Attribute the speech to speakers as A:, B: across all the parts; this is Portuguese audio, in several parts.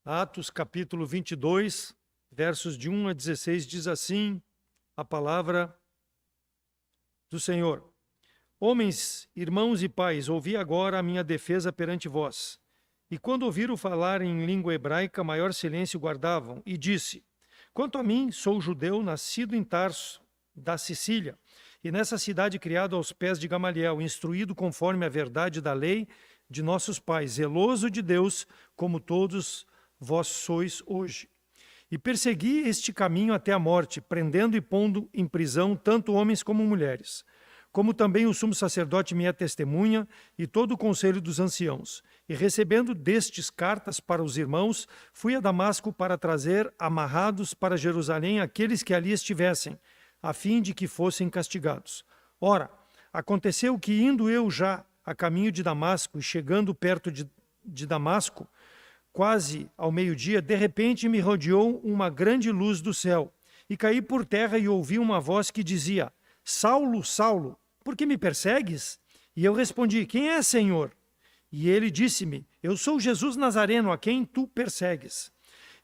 A: Atos capítulo 22, versos de 1 a 16, diz assim a palavra do Senhor. Homens, irmãos e pais, ouvi agora a minha defesa perante vós. E quando ouviram falar em língua hebraica, maior silêncio guardavam, e disse: Quanto a mim, sou judeu, nascido em Tarso, da Sicília, e nessa cidade criado aos pés de Gamaliel, instruído conforme a verdade da lei de nossos pais, zeloso de Deus, como todos vós sois hoje. E persegui este caminho até a morte, prendendo e pondo em prisão tanto homens como mulheres. Como também o sumo sacerdote me é testemunha, e todo o conselho dos anciãos. E recebendo destes cartas para os irmãos, fui a Damasco para trazer amarrados para Jerusalém aqueles que ali estivessem, a fim de que fossem castigados. Ora, aconteceu que, indo eu já a caminho de Damasco, e chegando perto de Damasco, quase ao meio-dia, de repente me rodeou uma grande luz do céu, e caí por terra e ouvi uma voz que dizia: Saulo, Saulo, por que me persegues? E eu respondi: Quem é, Senhor? E ele disse-me: Eu sou Jesus Nazareno, a quem tu persegues.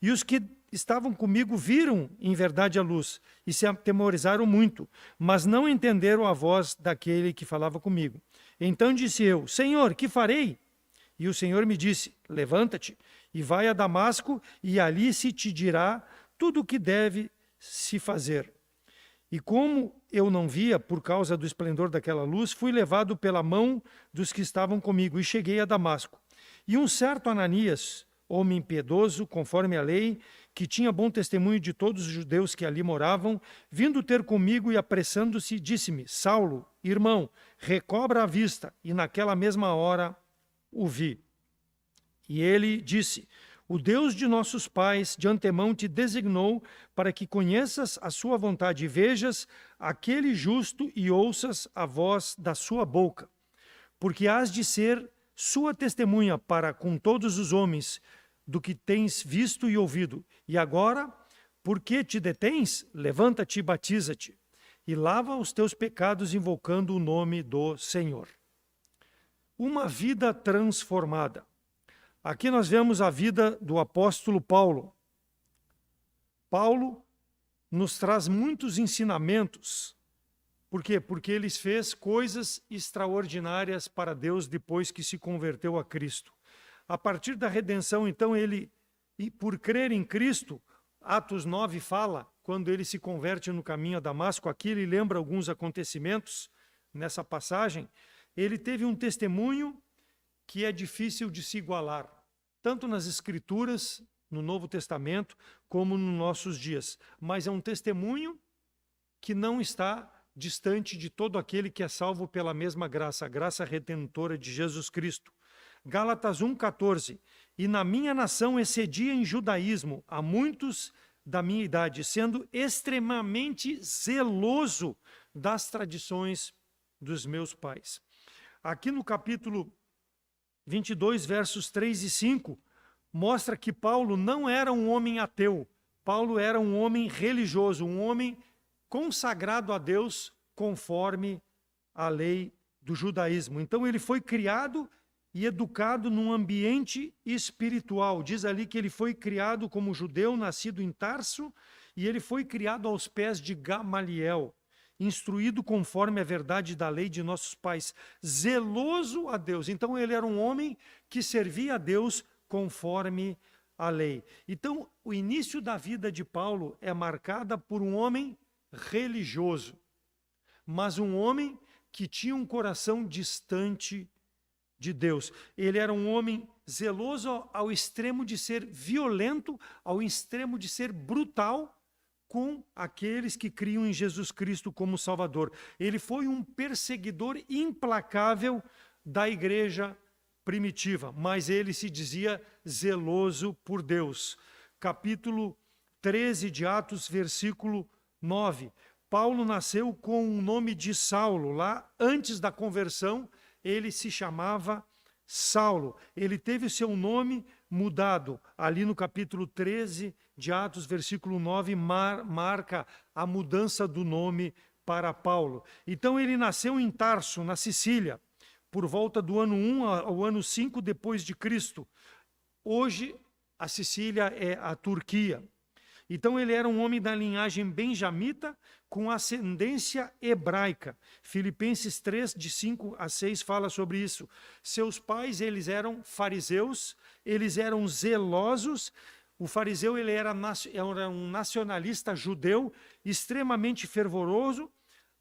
A: E os que estavam comigo viram, em verdade, a luz, e se atemorizaram muito, mas não entenderam a voz daquele que falava comigo. Então disse eu: Senhor, que farei? E o Senhor me disse: Levanta-te e vai a Damasco, e ali se te dirá tudo o que deve se fazer. E como eu não via, por causa do esplendor daquela luz, fui levado pela mão dos que estavam comigo, e cheguei a Damasco. E um certo Ananias, homem piedoso, conforme a lei, que tinha bom testemunho de todos os judeus que ali moravam, vindo ter comigo e apressando-se, disse-me: Saulo, irmão, recobra a vista. E naquela mesma hora o vi. E ele disse: O Deus de nossos pais de antemão te designou para que conheças a sua vontade e vejas aquele justo e ouças a voz da sua boca. Porque hás de ser sua testemunha para com todos os homens do que tens visto e ouvido. E agora, por que te detens? Levanta-te e batiza-te, e lava os teus pecados invocando o nome do Senhor. Uma vida transformada. Aqui nós vemos a vida do apóstolo Paulo. Paulo nos traz muitos ensinamentos. Por quê? Porque ele fez coisas extraordinárias para Deus depois que se converteu a Cristo. A partir da redenção, então, ele, e por crer em Cristo, Atos 9 fala, quando ele se converte no caminho a Damasco, aqui ele lembra alguns acontecimentos nessa passagem, ele teve um testemunho que é difícil de se igualar, tanto nas Escrituras, no Novo Testamento, como nos nossos dias. Mas é um testemunho que não está distante de todo aquele que é salvo pela mesma graça, a graça redentora de Jesus Cristo. Gálatas 1,14. E na minha nação excedia em judaísmo a muitos da minha idade, sendo extremamente zeloso das tradições dos meus pais. Aqui no capítulo 22, versos 3 e 5, mostra que Paulo não era um homem ateu. Paulo era um homem religioso, um homem consagrado a Deus conforme a lei do judaísmo. Então ele foi criado e educado num ambiente espiritual. Diz ali que ele foi criado como judeu, nascido em Tarso, e ele foi criado aos pés de Gamaliel, instruído conforme a verdade da lei de nossos pais, zeloso a Deus. Então ele era um homem que servia a Deus conforme a lei. Então o início da vida de Paulo é marcada por um homem religioso, mas um homem que tinha um coração distante de Deus. Ele era um homem zeloso ao extremo de ser violento, ao extremo de ser brutal com aqueles que criam em Jesus Cristo como Salvador. Ele foi um perseguidor implacável da igreja primitiva, mas ele se dizia zeloso por Deus. Capítulo 13 de Atos, versículo 9. Paulo nasceu com o nome de Saulo. Lá, antes da conversão, ele se chamava Saulo. Ele teve o seu nome mudado. Ali no capítulo 13 de Atos, versículo 9, marca a mudança do nome para Paulo. Então ele nasceu em Tarso, na Sicília, por volta do ano 1 ao ano 5 depois de Cristo. Hoje, A Sicília é a Turquia. Então ele era um homem da linhagem benjamita com ascendência hebraica. Filipenses 3, de 5 a 6, fala sobre isso. Seus pais, eles eram fariseus, eles eram zelosos. O fariseu ele era um nacionalista judeu, extremamente fervoroso,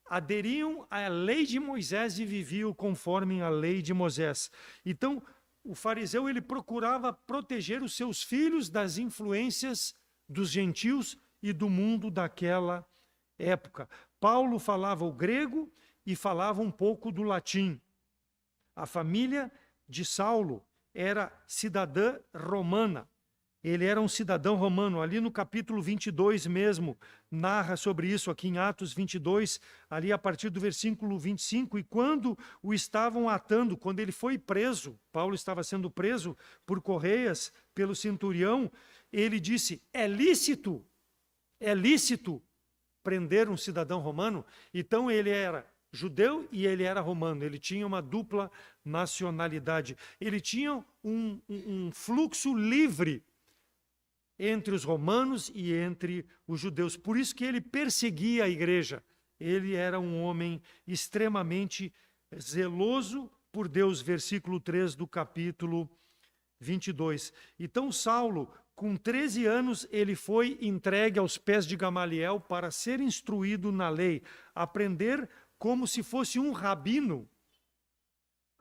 A: aderiam à lei de Moisés e viviam conforme a lei de Moisés. Então, o fariseu ele procurava proteger os seus filhos das influências dos gentios e do mundo daquela época. Paulo falava o grego e falava um pouco do latim. A família de Saulo era cidadã romana. Ele era um cidadão romano. Ali no capítulo 22 mesmo, narra sobre isso, aqui em Atos 22, ali a partir do versículo 25. E quando o estavam atando, quando ele foi preso, Paulo estava sendo preso por correias, pelo centurião, ele disse, é lícito prender um cidadão romano? Então ele era judeu e ele era romano, ele tinha uma dupla nacionalidade. Ele tinha um fluxo livre entre os romanos e entre os judeus. Por isso que ele perseguia a igreja. Ele era um homem extremamente zeloso por Deus, versículo 3 do capítulo 22. Então Saulo, com 13 anos, ele foi entregue aos pés de Gamaliel para ser instruído na lei, aprender como se fosse um rabino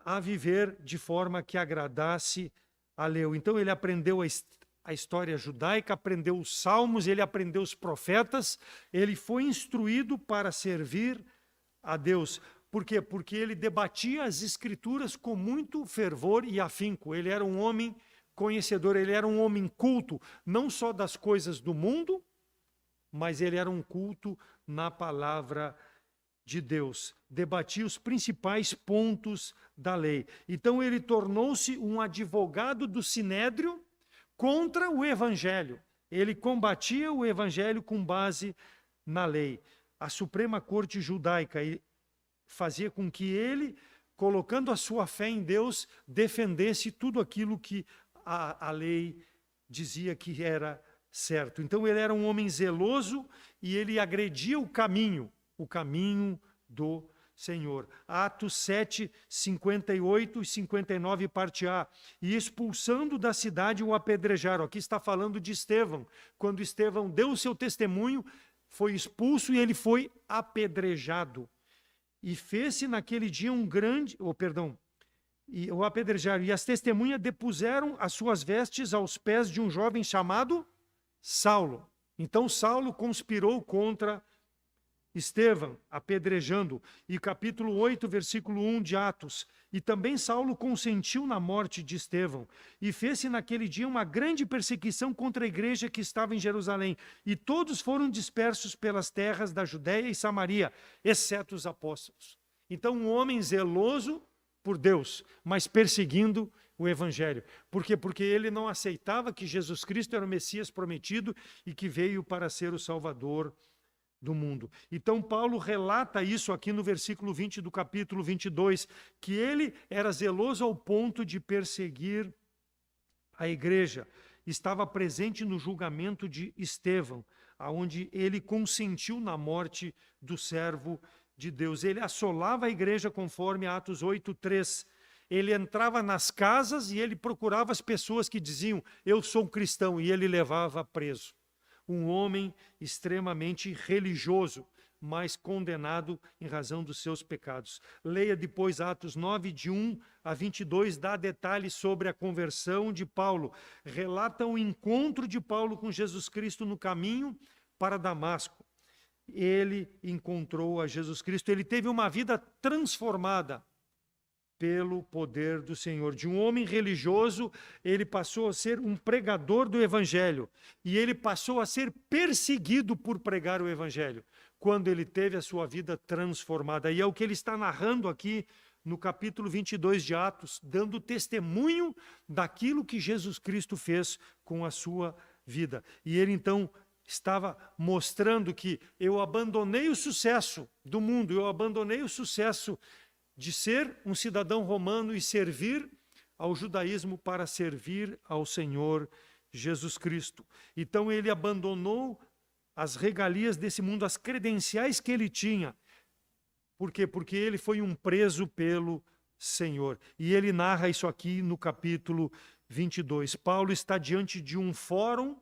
A: a viver de forma que agradasse a Deus. Então ele aprendeu a história judaica, aprendeu os salmos, ele aprendeu os profetas, ele foi instruído para servir a Deus. Por quê? Porque ele debatia as escrituras com muito fervor e afinco. Ele era um homem conhecedor, ele era um homem culto, não só das coisas do mundo, mas ele era um culto na palavra de Deus. Debatia os principais pontos da lei. Então ele tornou-se um advogado do Sinédrio contra o evangelho. Ele combatia o evangelho com base na lei. A Suprema Corte Judaica fazia com que ele, colocando a sua fé em Deus, defendesse tudo aquilo que a lei dizia que era certo. Então ele era um homem zeloso e ele agredia o caminho do Senhor. Atos 7, 58 e 59, parte A. E expulsando da cidade o apedrejaram. Aqui está falando de Estevão. Quando Estevão deu o seu testemunho, foi expulso e ele foi apedrejado. E fez-se naquele dia um grande... E o apedrejaram. E as testemunhas depuseram as suas vestes aos pés de um jovem chamado Saulo. Então Saulo conspirou contra Estevão, apedrejando. E capítulo 8, versículo 1 de Atos. E também Saulo consentiu na morte de Estevão. E fez-se naquele dia uma grande perseguição contra a igreja que estava em Jerusalém. E todos foram dispersos pelas terras da Judéia e Samaria, exceto os apóstolos. Então um homem zeloso por Deus, mas perseguindo o evangelho. Por quê? Porque ele não aceitava que Jesus Cristo era o Messias prometido e que veio para ser o Salvador do mundo. Então Paulo relata isso aqui no versículo 20 do capítulo 22, que ele era zeloso ao ponto de perseguir a igreja. Estava presente no julgamento de Estevão, aonde ele consentiu na morte do servo de Deus. Ele assolava a igreja conforme Atos 8:3. Ele entrava nas casas e ele procurava as pessoas que diziam, eu sou um cristão, e ele levava preso. Um homem extremamente religioso, mas condenado em razão dos seus pecados. Leia depois Atos 9, de 1 a 22, dá detalhes sobre a conversão de Paulo. Relata o encontro de Paulo com Jesus Cristo no caminho para Damasco. Ele encontrou a Jesus Cristo, ele teve uma vida transformada pelo poder do Senhor. De um homem religioso, ele passou a ser um pregador do Evangelho. E ele passou a ser perseguido por pregar o Evangelho, quando ele teve a sua vida transformada. E é o que ele está narrando aqui no capítulo 22 de Atos, dando testemunho daquilo que Jesus Cristo fez com a sua vida. E ele então estava mostrando que eu abandonei o sucesso do mundo, eu abandonei o sucesso de ser um cidadão romano e servir ao judaísmo para servir ao Senhor Jesus Cristo. Então ele abandonou as regalias desse mundo, as credenciais que ele tinha. Por quê? Porque ele foi um preso pelo Senhor. E ele narra isso aqui no capítulo 22. Paulo está diante de um fórum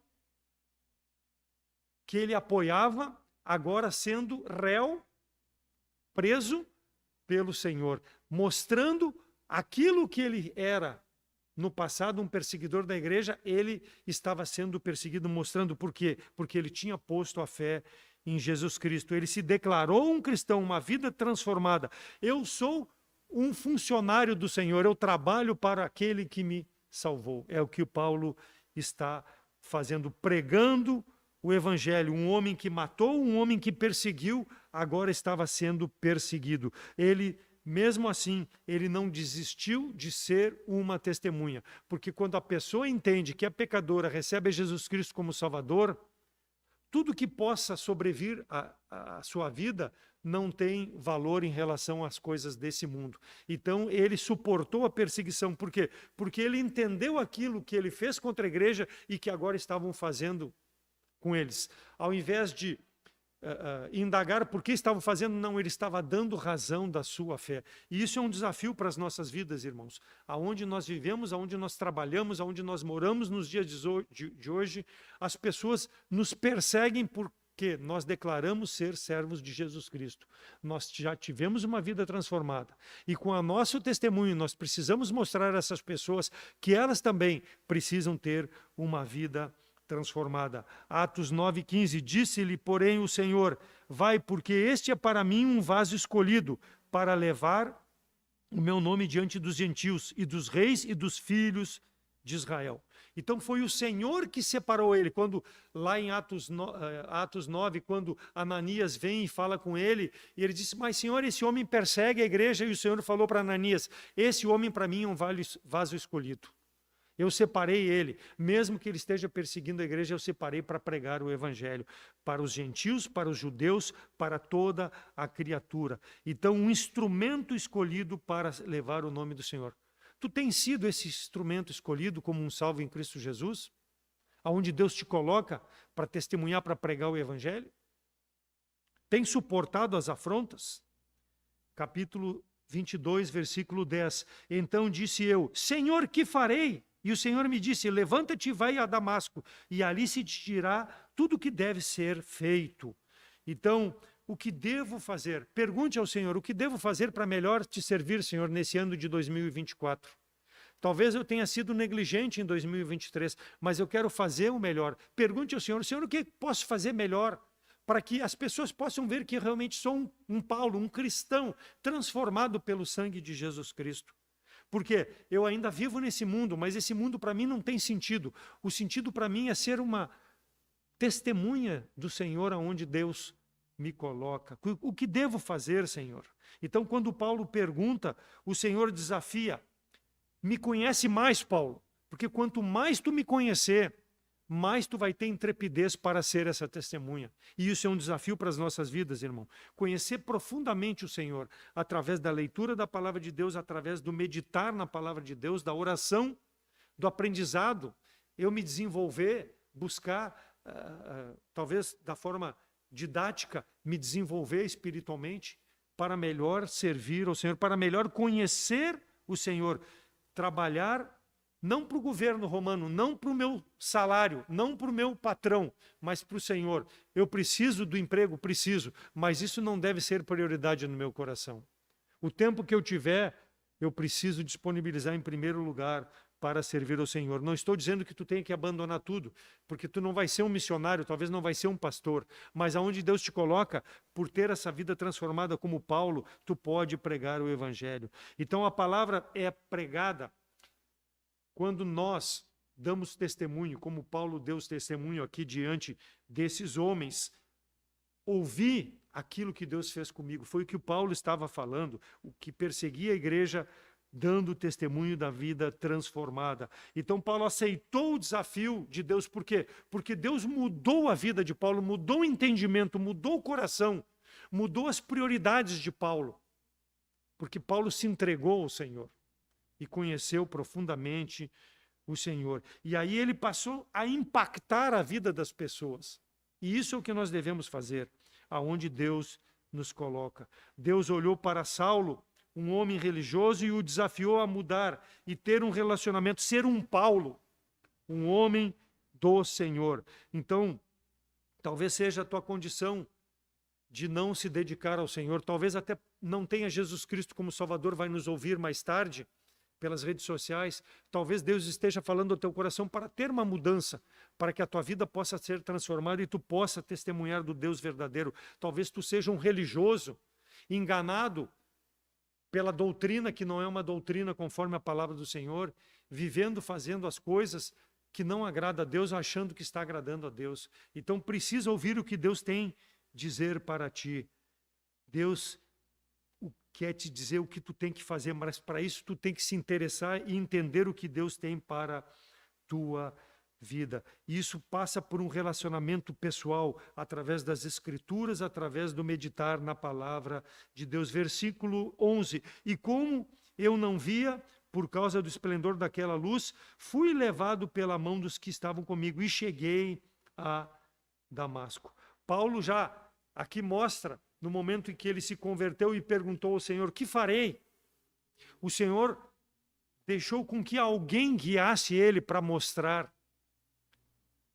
A: que ele apoiava, agora sendo réu, preso pelo Senhor, mostrando aquilo que ele era no passado, um perseguidor da igreja. Ele estava sendo perseguido, mostrando por quê? Porque ele tinha posto a fé em Jesus Cristo. Ele se declarou um cristão, uma vida transformada. Eu sou um funcionário do Senhor, eu trabalho para aquele que me salvou. É o que o Paulo está fazendo, pregando o evangelho. Um homem que matou, um homem que perseguiu, agora estava sendo perseguido. Ele, mesmo assim, ele não desistiu de ser uma testemunha, porque quando a pessoa entende que é pecadora, recebe Jesus Cristo como Salvador, tudo que possa sobrevir à sua vida não tem valor em relação às coisas desse mundo. Então, ele suportou a perseguição. Por quê? Porque ele entendeu aquilo que ele fez contra a igreja e que agora estavam fazendo com eles. Ao invés de indagar por que estavam fazendo, não, ele estava dando razão da sua fé. E isso é um desafio para as nossas vidas, irmãos. Aonde nós vivemos, aonde nós trabalhamos, aonde nós moramos nos dias de hoje, as pessoas nos perseguem porque nós declaramos ser servos de Jesus Cristo. Nós já tivemos uma vida transformada. E com o nosso testemunho, nós precisamos mostrar a essas pessoas que elas também precisam ter uma vida transformada. Atos 9,15, disse-lhe, porém, o Senhor, vai, porque este é para mim um vaso escolhido, para levar o meu nome diante dos gentios, e dos reis e dos filhos de Israel. Então foi o Senhor que separou ele. Quando lá em Atos 9, quando Ananias vem e fala com ele, e ele disse, mas Senhor, esse homem persegue a igreja, e o Senhor falou para Ananias, esse homem para mim é um vaso escolhido. Eu separei ele, mesmo que ele esteja perseguindo a igreja, eu separei para pregar o evangelho para os gentios, para os judeus, para toda a criatura. Então, um instrumento escolhido para levar o nome do Senhor. Tu tens sido esse instrumento escolhido como um salvo em Cristo Jesus? Aonde Deus te coloca para testemunhar, para pregar o evangelho? Tem suportado as afrontas? Capítulo 22, versículo 10. Então disse eu, Senhor, que farei? E o Senhor me disse, levanta-te e vai a Damasco, e ali se te dirá tudo o que deve ser feito. Então, o que devo fazer? Pergunte ao Senhor, o que devo fazer para melhor te servir, Senhor, nesse ano de 2024? Talvez eu tenha sido negligente em 2023, mas eu quero fazer o melhor. Pergunte ao Senhor, Senhor, o que posso fazer melhor? Para que as pessoas possam ver que realmente sou um Paulo, um cristão, transformado pelo sangue de Jesus Cristo. Porque eu ainda vivo nesse mundo, mas esse mundo para mim não tem sentido. O sentido para mim é ser uma testemunha do Senhor aonde Deus me coloca. O que devo fazer, Senhor? Então, quando Paulo pergunta, o Senhor desafia. Me conhece mais, Paulo, porque quanto mais tu me conhecer, mais tu vai ter intrepidez para ser essa testemunha. E isso é um desafio para as nossas vidas, irmão. Conhecer profundamente o Senhor, através da leitura da palavra de Deus, através do meditar na palavra de Deus, da oração, do aprendizado, eu me desenvolver, buscar, talvez da forma didática, me desenvolver espiritualmente, para melhor servir ao Senhor, para melhor conhecer o Senhor, trabalhar não para o governo romano, não para o meu salário, não para o meu patrão, mas para o Senhor. Eu preciso do emprego, preciso, mas isso não deve ser prioridade no meu coração. O tempo que eu tiver, eu preciso disponibilizar em primeiro lugar para servir ao Senhor. Não estou dizendo que tu tem que abandonar tudo, porque tu não vai ser um missionário, talvez não vai ser um pastor, mas aonde Deus te coloca, por ter essa vida transformada como Paulo, tu pode pregar o evangelho. Então a palavra é pregada quando nós damos testemunho, como Paulo deu testemunho aqui diante desses homens. Ouvi aquilo que Deus fez comigo, foi o que o Paulo estava falando, o que perseguia a igreja, dando testemunho da vida transformada. Então Paulo aceitou o desafio de Deus, por quê? Porque Deus mudou a vida de Paulo, mudou o entendimento, mudou o coração, mudou as prioridades de Paulo, porque Paulo se entregou ao Senhor e conheceu profundamente o Senhor. E aí ele passou a impactar a vida das pessoas. E isso é o que nós devemos fazer, aonde Deus nos coloca. Deus olhou para Saulo, um homem religioso, e o desafiou a mudar e ter um relacionamento, ser um Paulo, um homem do Senhor. Então, talvez seja a tua condição de não se dedicar ao Senhor, talvez até não tenha Jesus Cristo como Salvador, vai nos ouvir mais tarde pelas redes sociais, talvez Deus esteja falando ao teu coração para ter uma mudança, para que a tua vida possa ser transformada e tu possa testemunhar do Deus verdadeiro. Talvez tu seja um religioso, enganado pela doutrina que não é uma doutrina conforme a palavra do Senhor, vivendo, fazendo as coisas que não agrada a Deus, achando que está agradando a Deus. Então precisa ouvir o que Deus tem dizer para ti. Deus quer te dizer o que tu tem que fazer, mas para isso tu tem que se interessar e entender o que Deus tem para tua vida. Isso passa por um relacionamento pessoal, através das Escrituras, através do meditar na palavra de Deus. Versículo 11. E como eu não via, por causa do esplendor daquela luz, fui levado pela mão dos que estavam comigo e cheguei a Damasco. Paulo já aqui mostra, no momento em que ele se converteu e perguntou ao Senhor, que farei? O Senhor deixou com que alguém guiasse ele para mostrar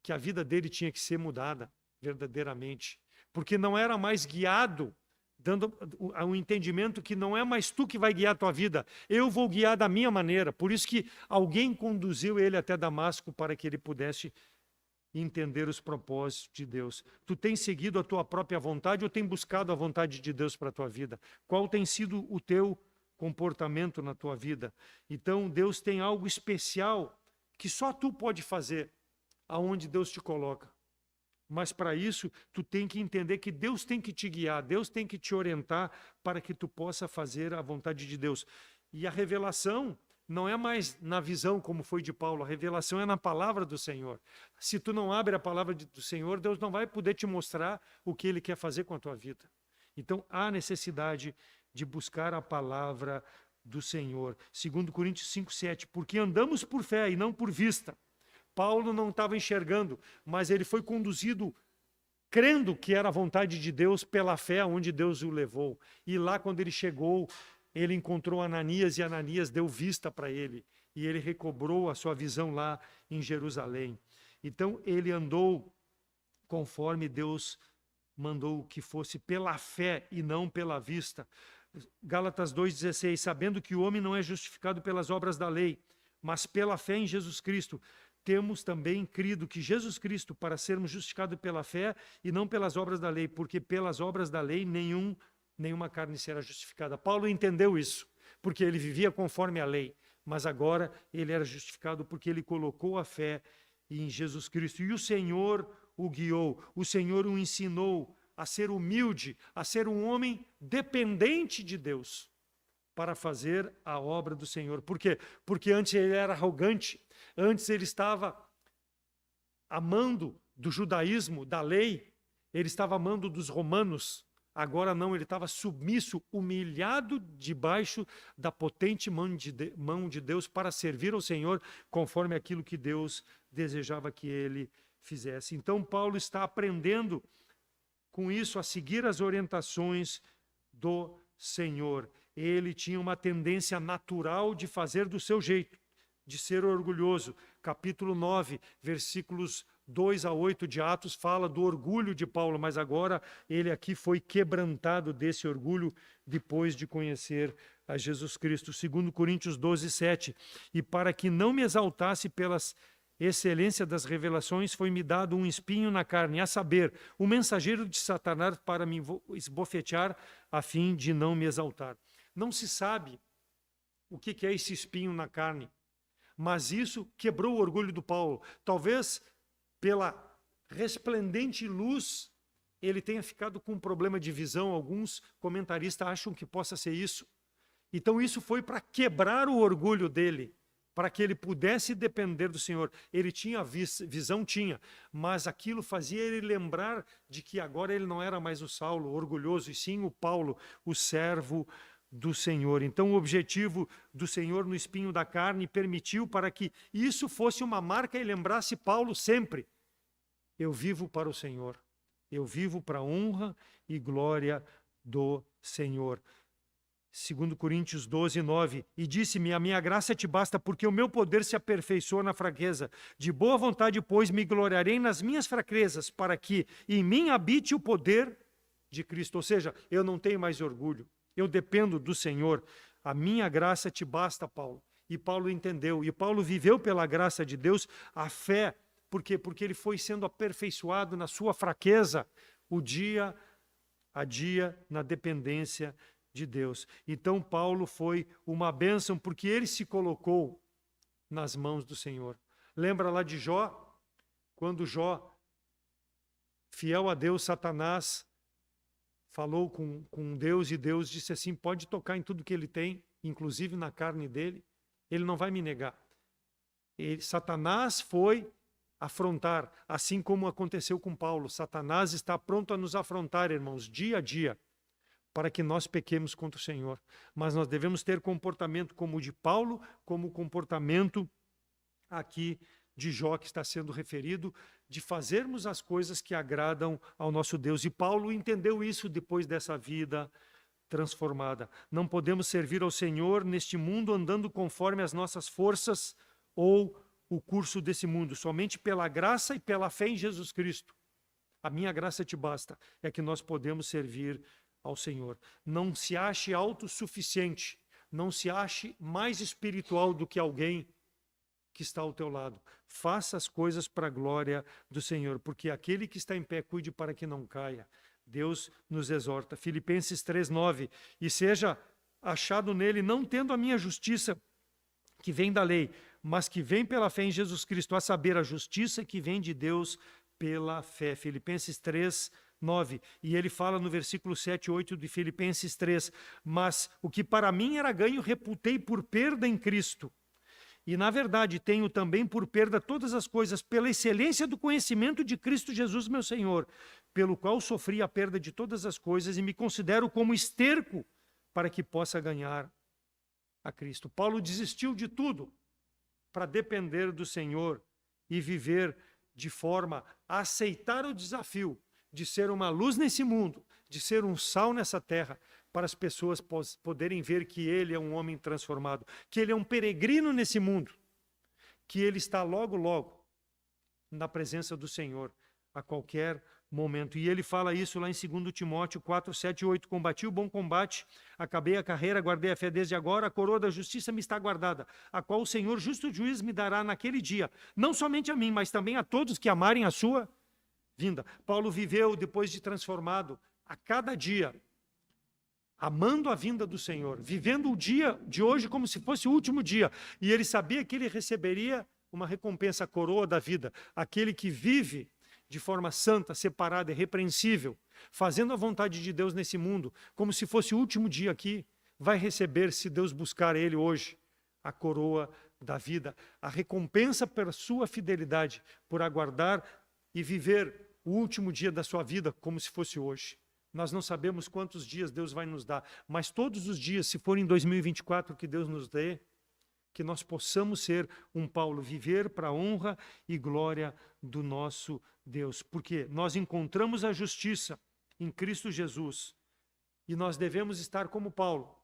A: que a vida dele tinha que ser mudada verdadeiramente. Porque não era mais guiado, dando um entendimento que não é mais tu que vai guiar a tua vida, eu vou guiar da minha maneira. Por isso que alguém conduziu ele até Damasco para que ele pudesse entender os propósitos de Deus. Tu tens seguido a tua própria vontade ou tem buscado a vontade de Deus para a tua vida? Qual tem sido o teu comportamento na tua vida? Então, Deus tem algo especial que só tu pode fazer aonde Deus te coloca. Mas para isso, tu tem que entender que Deus tem que te guiar, Deus tem que te orientar para que tu possa fazer a vontade de Deus. E a revelação não é mais na visão como foi de Paulo, a revelação é na palavra do Senhor. Se tu não abre a palavra do Senhor, Deus não vai poder te mostrar o que Ele quer fazer com a tua vida. Então, há necessidade de buscar a palavra do Senhor. 2 Coríntios 5:7, porque andamos por fé e não por vista. Paulo não estava enxergando, mas ele foi conduzido crendo que era a vontade de Deus pela fé onde Deus o levou. E lá, quando ele chegou, ele encontrou Ananias e Ananias deu vista para ele. E ele recobrou a sua visão lá em Jerusalém. Então, ele andou conforme Deus mandou que fosse pela fé e não pela vista. Gálatas 2,16, sabendo que o homem não é justificado pelas obras da lei, mas pela fé em Jesus Cristo. Temos também crido que Jesus Cristo, para sermos justificados pela fé e não pelas obras da lei, porque pelas obras da lei nenhuma carne será justificada. Paulo entendeu isso, porque ele vivia conforme a lei, mas agora ele era justificado porque ele colocou a fé em Jesus Cristo. E o Senhor o guiou, o Senhor o ensinou a ser humilde, a ser um homem dependente de Deus para fazer a obra do Senhor. Por quê? Porque antes ele era arrogante, antes ele estava amando do judaísmo, da lei, ele estava amando dos romanos. Agora não, ele estava submisso, humilhado debaixo da potente mão de Deus para servir ao Senhor conforme aquilo que Deus desejava que ele fizesse. Então Paulo está aprendendo com isso a seguir as orientações do Senhor. Ele tinha uma tendência natural de fazer do seu jeito, de ser orgulhoso. Capítulo 9, versículos 2 a 8 de Atos fala do orgulho de Paulo, mas agora ele aqui foi quebrantado desse orgulho depois de conhecer a Jesus Cristo. 2 Coríntios 12:7, e para que não me exaltasse pelas excelência das revelações, foi-me dado um espinho na carne, a saber, o mensageiro de Satanás para me esbofetear, a fim de não me exaltar. Não se sabe o que é esse espinho na carne, mas isso quebrou o orgulho do Paulo. Talvez pela resplendente luz ele tenha ficado com um problema de visão. Alguns comentaristas acham que possa ser isso. Então isso foi para quebrar o orgulho dele, para que ele pudesse depender do Senhor. Ele tinha visão, tinha, mas aquilo fazia ele lembrar de que agora ele não era mais o Saulo orgulhoso, e sim o Paulo, o servo do Senhor. Então, o objetivo do Senhor no espinho da carne permitiu para que isso fosse uma marca e lembrasse Paulo sempre: eu vivo para o Senhor, eu vivo para a honra e glória do Senhor. 2 Coríntios 12, 9, e disse-me: a minha graça te basta, porque o meu poder se aperfeiçoa na fraqueza. De boa vontade, pois, me gloriarei nas minhas fraquezas, para que em mim habite o poder de Cristo. Ou seja, eu não tenho mais orgulho, eu dependo do Senhor. A minha graça te basta, Paulo. E Paulo entendeu, e Paulo viveu pela graça de Deus a fé. Por quê? Porque ele foi sendo aperfeiçoado na sua fraqueza, o dia a dia, na dependência de Deus. Então Paulo foi uma bênção, porque ele se colocou nas mãos do Senhor. Lembra lá de Jó? Quando Jó, fiel a Deus, Satanás falou com Deus, e Deus disse assim: pode tocar em tudo que ele tem, inclusive na carne dele, ele não vai me negar. Satanás foi afrontar, assim como aconteceu com Paulo. Satanás está pronto a nos afrontar, irmãos, dia a dia, para que nós pequemos contra o Senhor. Mas nós devemos ter comportamento como o de Paulo, como o comportamento aqui de Jó, que está sendo referido, de fazermos as coisas que agradam ao nosso Deus. E Paulo entendeu isso depois dessa vida transformada. Não podemos servir ao Senhor neste mundo andando conforme as nossas forças ou o curso desse mundo, somente pela graça e pela fé em Jesus Cristo. A minha graça te basta, é que nós podemos servir ao Senhor. Não se ache autossuficiente, não se ache mais espiritual do que alguém que está ao teu lado. Faça as coisas para a glória do Senhor, porque aquele que está em pé, cuide para que não caia. Deus nos exorta. Filipenses 3:9, e seja achado nele, não tendo a minha justiça que vem da lei, mas que vem pela fé em Jesus Cristo, a saber, a justiça que vem de Deus pela fé. Filipenses 3:9, e ele fala no versículo 7 e 8 de Filipenses 3, mas o que para mim era ganho, reputei por perda em Cristo. E, na verdade, tenho também por perda todas as coisas, pela excelência do conhecimento de Cristo Jesus, meu Senhor, pelo qual sofri a perda de todas as coisas e me considero como esterco para que possa ganhar a Cristo. Paulo desistiu de tudo para depender do Senhor e viver de forma a aceitar o desafio de ser uma luz nesse mundo, de ser um sal nessa terra, para as pessoas poderem ver que ele é um homem transformado, que ele é um peregrino nesse mundo, que ele está logo, logo na presença do Senhor a qualquer momento. E ele fala isso lá em 2 Timóteo 4, 7 e 8. Combati o bom combate, acabei a carreira, guardei a fé desde agora, a coroa da justiça me está guardada, a qual o Senhor, justo juiz, me dará naquele dia, não somente a mim, mas também a todos que amarem a sua vinda. Paulo viveu, depois de transformado, a cada dia, amando a vinda do Senhor, vivendo o dia de hoje como se fosse o último dia. E ele sabia que ele receberia uma recompensa, a coroa da vida. Aquele que vive de forma santa, separada, irrepreensível, fazendo a vontade de Deus nesse mundo, como se fosse o último dia aqui, vai receber, se Deus buscar ele hoje, a coroa da vida, a recompensa pela sua fidelidade, por aguardar e viver o último dia da sua vida como se fosse hoje. Nós não sabemos quantos dias Deus vai nos dar, mas todos os dias, se for em 2024 que Deus nos dê, que nós possamos ser um Paulo, viver para a honra e glória do nosso Deus. Porque nós encontramos a justiça em Cristo Jesus e nós devemos estar como Paulo,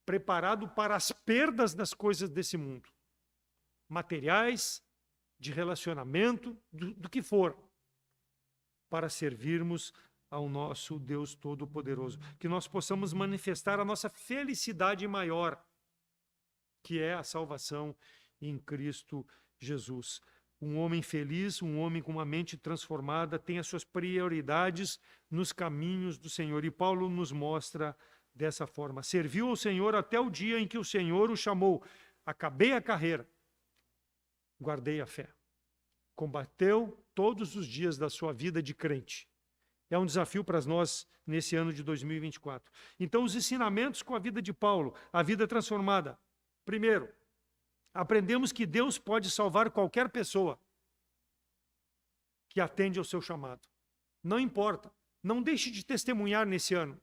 A: preparado para as perdas das coisas desse mundo, materiais, de relacionamento, do que for, para servirmos ao nosso Deus Todo-Poderoso. Que nós possamos manifestar a nossa felicidade maior, que é a salvação em Cristo Jesus. Um homem feliz, um homem com uma mente transformada, tem as suas prioridades nos caminhos do Senhor. E Paulo nos mostra dessa forma. Serviu ao Senhor até o dia em que o Senhor o chamou. Acabei a carreira, guardei a fé. Combateu todos os dias da sua vida de crente. É um desafio para nós nesse ano de 2024. Então, os ensinamentos com a vida de Paulo, a vida transformada. Primeiro, aprendemos que Deus pode salvar qualquer pessoa que atende ao seu chamado. Não importa. Não deixe de testemunhar nesse ano.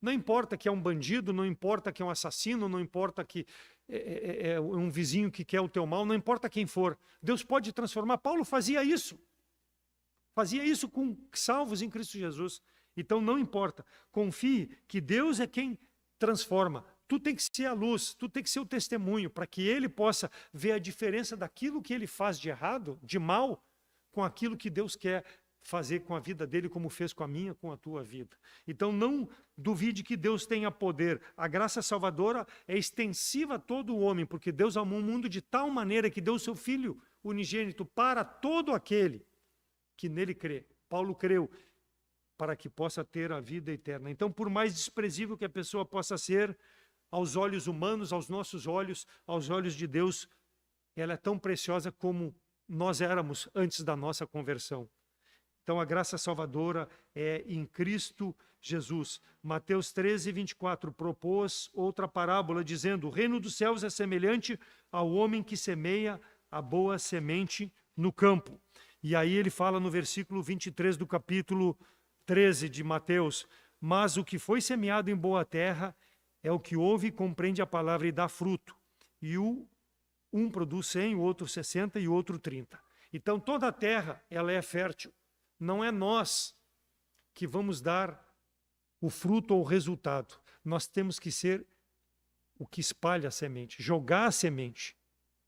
A: Não importa que é um bandido, não importa que é um assassino, não importa que é um vizinho que quer o teu mal, não importa quem for. Deus pode transformar. Paulo fazia isso. Fazia isso com salvos em Cristo Jesus. Então não importa. Confie que Deus é quem transforma. Tu tem que ser a luz, tu tem que ser o testemunho, para que ele possa ver a diferença daquilo que ele faz de errado, de mal, com aquilo que Deus quer fazer com a vida dele, como fez com a minha, com a tua vida. Então não duvide que Deus tenha poder. A graça salvadora é extensiva a todo o homem, porque Deus amou o mundo de tal maneira que deu o seu Filho unigênito para todo aquele que nele crê. Paulo creu para que possa ter a vida eterna. Então, por mais desprezível que a pessoa possa ser, aos olhos humanos, aos nossos olhos, aos olhos de Deus, ela é tão preciosa como nós éramos antes da nossa conversão. Então, a graça salvadora é em Cristo Jesus. Mateus 13, 24, propôs outra parábola, dizendo: o reino dos céus é semelhante ao homem que semeia a boa semente no campo. E aí ele fala no versículo 23 do capítulo 13 de Mateus: mas o que foi semeado em boa terra é o que ouve e compreende a palavra e dá fruto. E um produz 100, o outro 60 e o outro 30. Então toda a terra ela é fértil. Não é nós que vamos dar o fruto ou o resultado. Nós temos que ser o que espalha a semente, jogar a semente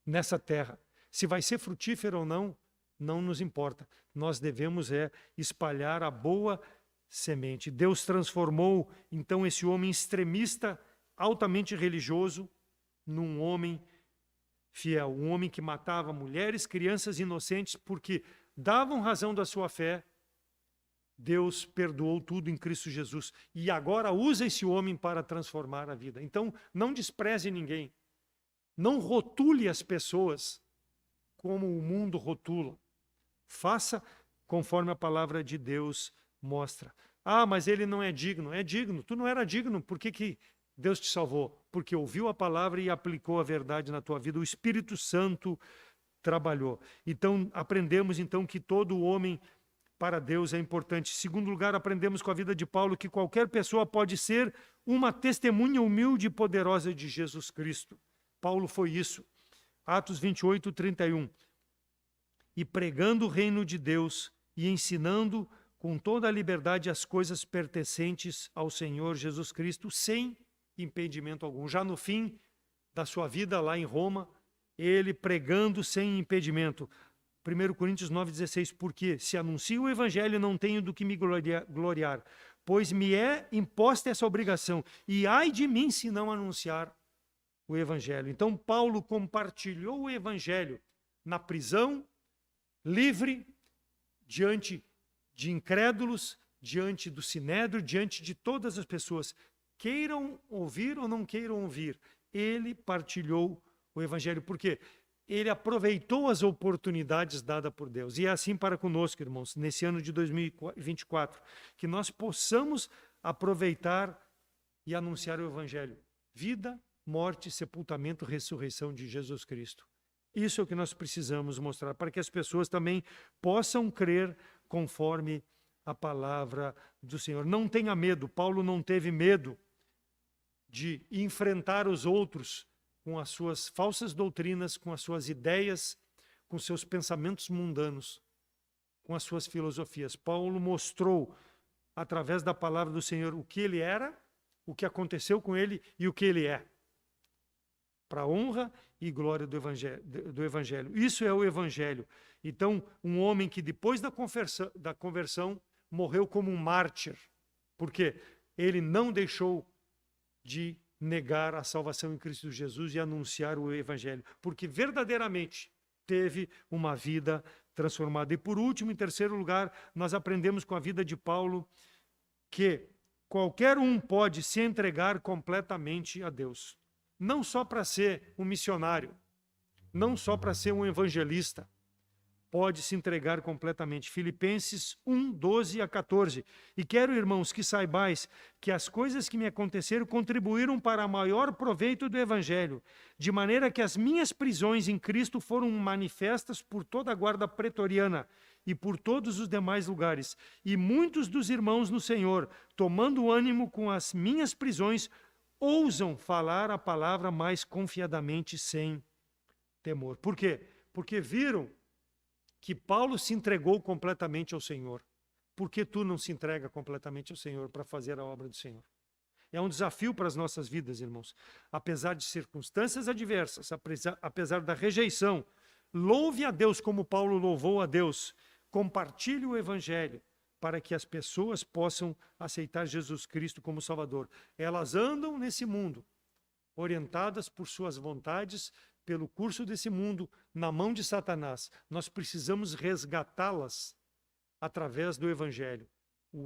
A: nessa terra. Se vai ser frutífero ou não, não nos importa. Nós devemos espalhar a boa semente. Deus transformou então esse homem extremista, altamente religioso, num homem fiel, um homem que matava mulheres, crianças inocentes, porque davam razão da sua fé. Deus perdoou tudo em Cristo Jesus e agora usa esse homem para transformar a vida. Então, não despreze ninguém. Não rotule as pessoas como o mundo rotula. Faça conforme a palavra de Deus mostra. Ah, mas ele não é digno. É digno. Tu não era digno. Por que Deus te salvou? Porque ouviu a palavra e aplicou a verdade na tua vida. O Espírito Santo trabalhou. Então, aprendemos então que todo homem para Deus é importante. Em segundo lugar, aprendemos com a vida de Paulo que qualquer pessoa pode ser uma testemunha humilde e poderosa de Jesus Cristo. Paulo foi isso. Atos 28, 31. E pregando o reino de Deus e ensinando com toda a liberdade as coisas pertencentes ao Senhor Jesus Cristo, sem impedimento algum. Já no fim da sua vida lá em Roma, ele pregando sem impedimento. 1 Coríntios 9,16, porque se anuncio o evangelho, não tenho do que me gloriar, pois me é imposta essa obrigação, e ai de mim se não anunciar o evangelho. Então Paulo compartilhou o evangelho na prisão, livre, diante de incrédulos, diante do sinédrio, diante de todas as pessoas, queiram ouvir ou não queiram ouvir. Ele partilhou o evangelho, por quê? Ele aproveitou as oportunidades dadas por Deus. E é assim para conosco, irmãos, nesse ano de 2024, que nós possamos aproveitar e anunciar o evangelho. Vida, morte, sepultamento, ressurreição de Jesus Cristo. Isso é o que nós precisamos mostrar, para que as pessoas também possam crer conforme a palavra do Senhor. Não tenha medo. Paulo não teve medo de enfrentar os outros com as suas falsas doutrinas, com as suas ideias, com seus pensamentos mundanos, com as suas filosofias. Paulo mostrou, através da palavra do Senhor, o que ele era, o que aconteceu com ele e o que ele é, para a honra e glória do evangelho. Isso é o evangelho. Então, um homem que depois da conversão morreu como um mártir, porque ele não deixou de negar a salvação em Cristo Jesus e anunciar o evangelho, porque verdadeiramente teve uma vida transformada. E por último, em terceiro lugar, nós aprendemos com a vida de Paulo que qualquer um pode se entregar completamente a Deus. Não só para ser um missionário, não só para ser um evangelista, pode se entregar completamente. Filipenses 1, 12 a 14. E quero, irmãos, que saibais que as coisas que me aconteceram contribuíram para maior proveito do Evangelho, de maneira que as minhas prisões em Cristo foram manifestas por toda a guarda pretoriana e por todos os demais lugares. E muitos dos irmãos no Senhor, tomando ânimo com as minhas prisões, ousam falar a palavra mais confiadamente sem temor. Por quê? Porque viram que Paulo se entregou completamente ao Senhor. Por que tu não se entrega completamente ao Senhor para fazer a obra do Senhor? É um desafio para as nossas vidas, irmãos. Apesar de circunstâncias adversas, apesar da rejeição, louve a Deus como Paulo louvou a Deus. Compartilhe o Evangelho para que as pessoas possam aceitar Jesus Cristo como Salvador. Elas andam nesse mundo, orientadas por suas vontades, pelo curso desse mundo, na mão de Satanás. Nós precisamos resgatá-las através do Evangelho.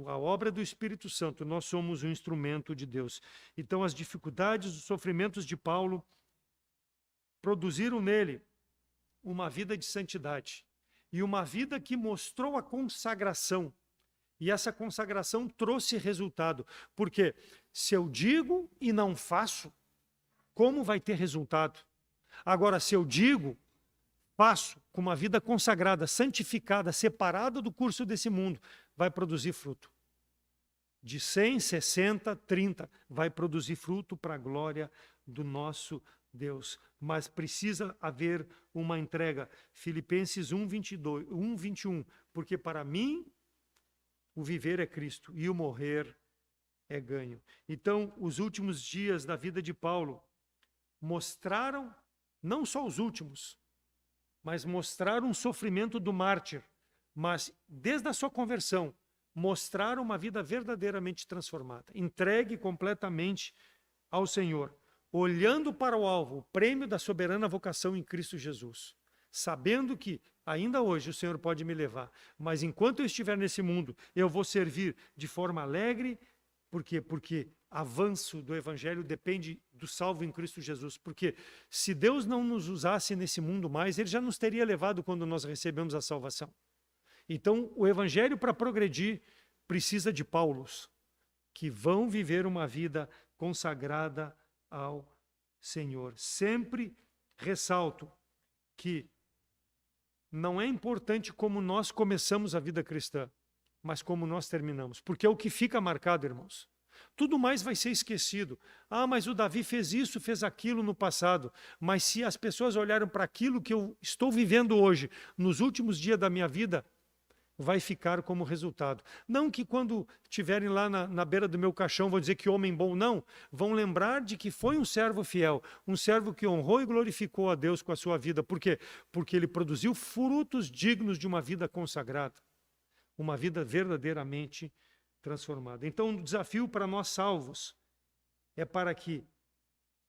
A: A obra do Espírito Santo, nós somos um instrumento de Deus. Então, as dificuldades, os sofrimentos de Paulo produziram nele uma vida de santidade e uma vida que mostrou a consagração. E essa consagração trouxe resultado. Porque se eu digo e não faço, como vai ter resultado? Agora, se eu digo, faço com uma vida consagrada, santificada, separada do curso desse mundo, vai produzir fruto. De 100, 60, 30, vai produzir fruto para a glória do nosso Deus. Mas precisa haver uma entrega. Filipenses 1, 22, 1, 21. Porque para mim, o viver é Cristo e o morrer é ganho. Então, os últimos dias da vida de Paulo mostraram, não só os últimos, mas mostraram o sofrimento do mártir. Mas, desde a sua conversão, mostraram uma vida verdadeiramente transformada, entregue completamente ao Senhor, olhando para o alvo, o prêmio da soberana vocação em Cristo Jesus, sabendo que ainda hoje o Senhor pode me levar, mas enquanto eu estiver nesse mundo, eu vou servir de forma alegre. Por quê? Porque avanço do Evangelho depende do salvo em Cristo Jesus. Porque se Deus não nos usasse nesse mundo mais, Ele já nos teria levado quando nós recebemos a salvação. Então, o Evangelho, para progredir, precisa de Paulos, que vão viver uma vida consagrada ao Senhor. Sempre ressalto que não é importante como nós começamos a vida cristã, mas como nós terminamos. Porque é o que fica marcado, irmãos. Tudo mais vai ser esquecido. Ah, mas o Davi fez isso, fez aquilo no passado. Mas se as pessoas olharam para aquilo que eu estou vivendo hoje, nos últimos dias da minha vida, vai ficar como resultado. Não que quando estiverem lá na beira do meu caixão vão dizer que homem bom, não. Vão lembrar de que foi um servo fiel, um servo que honrou e glorificou a Deus com a sua vida. Por quê? Porque ele produziu frutos dignos de uma vida consagrada, uma vida verdadeiramente transformada. Então, o desafio para nós salvos é para que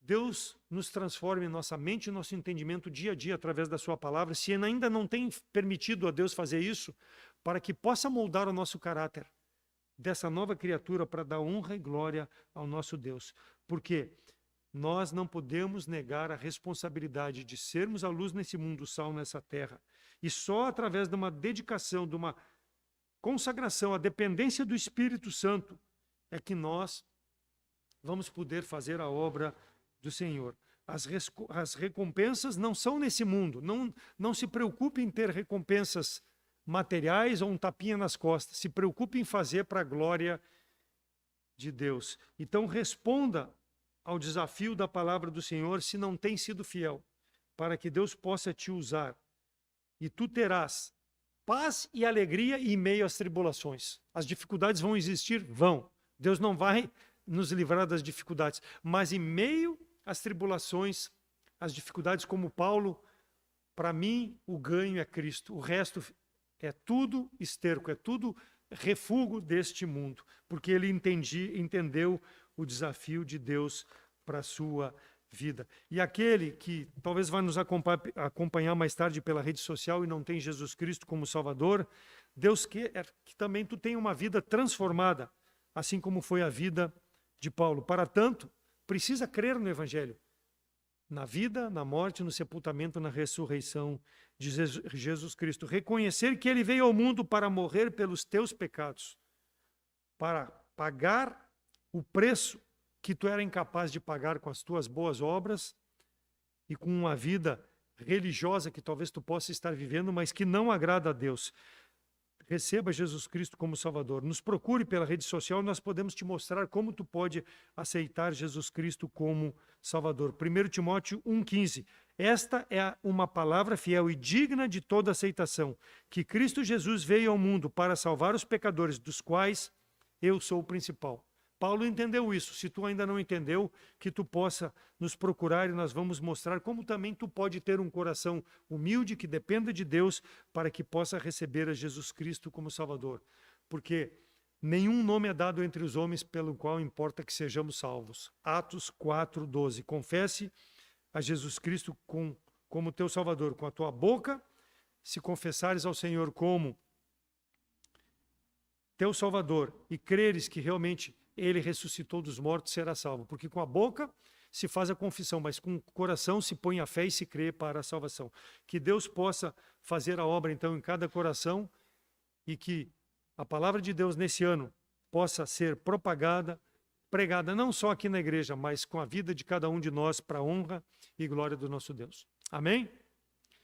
A: Deus nos transforme em nossa mente e nosso entendimento dia a dia através da sua palavra. Se ainda não tem permitido a Deus fazer isso, para que possa moldar o nosso caráter dessa nova criatura para dar honra e glória ao nosso Deus. Porque nós não podemos negar a responsabilidade de sermos a luz nesse mundo, o sal nessa terra. E só através de uma dedicação, de uma consagração, a dependência do Espírito Santo, é que nós vamos poder fazer a obra do Senhor. As recompensas não são nesse mundo. Não se preocupe em ter recompensas materiais ou um tapinha nas costas. Se preocupe em fazer para a glória de Deus. Então responda ao desafio da palavra do Senhor se não tem sido fiel, para que Deus possa te usar. E tu terás paz e alegria em meio às tribulações. As dificuldades vão existir? Vão. Deus não vai nos livrar das dificuldades. Mas em meio às tribulações, as dificuldades, como Paulo, para mim o ganho é Cristo. O resto é tudo esterco, é tudo refúgio deste mundo. Porque ele entendeu o desafio de Deus para a sua vida. E aquele que talvez vai nos acompanhar mais tarde pela rede social e não tem Jesus Cristo como Salvador, Deus quer que também tu tenha uma vida transformada, assim como foi a vida de Paulo. Para tanto, precisa crer no Evangelho. na vida, na morte, no sepultamento, na ressurreição de Jesus Cristo. Reconhecer que ele veio ao mundo para morrer pelos teus pecados, para pagar o preço que tu era incapaz de pagar com as tuas boas obras e com uma vida religiosa que talvez tu possa estar vivendo, mas que não agrada a Deus. Receba Jesus Cristo como Salvador. Nos procure pela rede social, nós podemos te mostrar como tu pode aceitar Jesus Cristo como Salvador. 1 Timóteo 1,15. Esta é uma palavra fiel e digna de toda aceitação, que Cristo Jesus veio ao mundo para salvar os pecadores, dos quais eu sou o principal. Paulo entendeu isso. Se tu ainda não entendeu, que tu possa nos procurar e nós vamos mostrar como também tu pode ter um coração humilde, que dependa de Deus, para que possa receber a Jesus Cristo como Salvador. Porque nenhum nome é dado entre os homens pelo qual importa que sejamos salvos. Atos 4:12. Confesse a Jesus Cristo como teu Salvador com a tua boca, se confessares ao Senhor como teu Salvador e creres que realmente ele ressuscitou dos mortos, será salvo. Porque com a boca se faz a confissão, mas com o coração se põe a fé e se crê para a salvação. Que Deus possa fazer a obra, então, em cada coração e que a palavra de Deus nesse ano possa ser propagada, pregada, não só aqui na igreja, mas com a vida de cada um de nós para a honra e glória do nosso Deus. Amém?